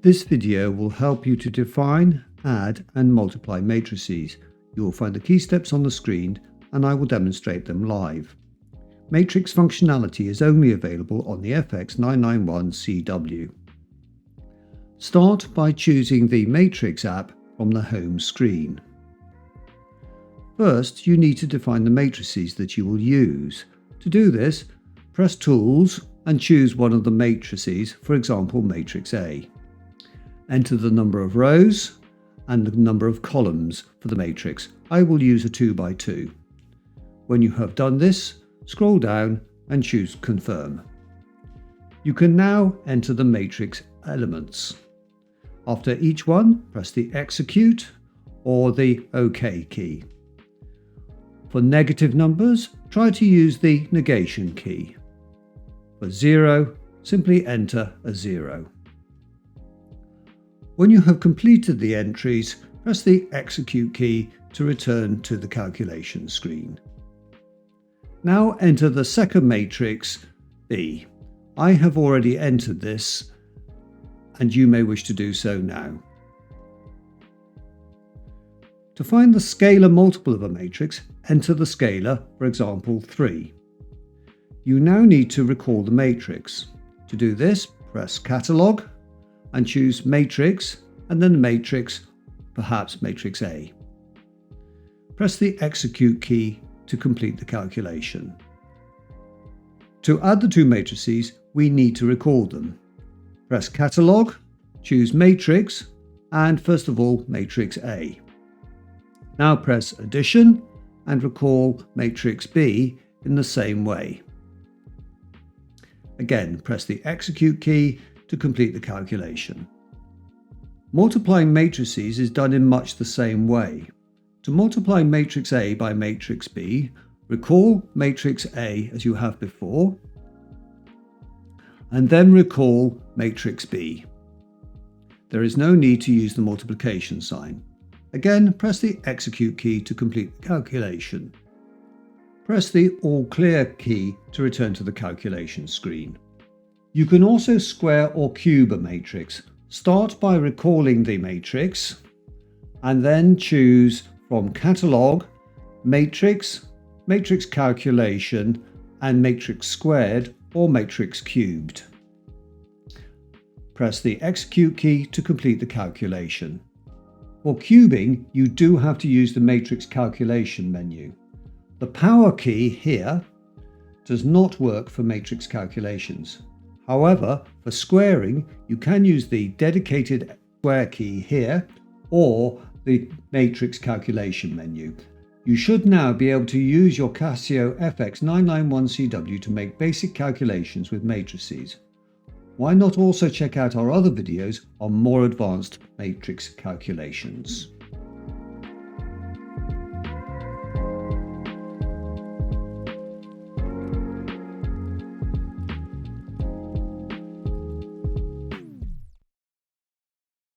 This video will help you to define, add and multiply matrices. You will find the key steps on the screen and I will demonstrate them live. Matrix functionality is only available on the FX991CW. Start by choosing the Matrix app from the home screen. First, you need to define the matrices that you will use. To do this, press Tools and choose one of the matrices, for example Matrix A. Enter the number of rows and the number of columns for the matrix. I will use a 2x2. When you have done this, scroll down and choose Confirm. You can now enter the matrix elements. After each one, press the Execute or the OK key. For negative numbers, try to use the negation key. For 0, simply enter a 0. When you have completed the entries, press the Execute key to return to the calculation screen. Now enter the second matrix, B. I have already entered this, and you may wish to do so now. To find the scalar multiple of a matrix, enter the scalar, for example 3. You now need to recall the matrix. To do this, press Catalog and choose Matrix and then Matrix, perhaps Matrix A. Press the Execute key to complete the calculation. To add the two matrices, we need to recall them. Press Catalog, choose Matrix and first of all Matrix A. Now press Addition and recall Matrix B in the same way. Again, press the Execute key to complete the calculation. Multiplying matrices is done in much the same way. To multiply Matrix A by Matrix B, recall Matrix A as you have before, and then recall Matrix B. There is no need to use the multiplication sign. Again, press the Execute key to complete the calculation. Press the All Clear key to return to the calculation screen. You can also square or cube a matrix. Start by recalling the matrix and then choose from Catalog, Matrix, Matrix Calculation and Matrix Squared or Matrix Cubed. Press the Execute key to complete the calculation. For cubing, you do have to use the Matrix Calculation menu. The Power key here does not work for matrix calculations. However, for squaring, you can use the dedicated square key here or the Matrix Calculation menu. You should now be able to use your Casio FX991CW to make basic calculations with matrices. Why not also check out our other videos on more advanced matrix calculations?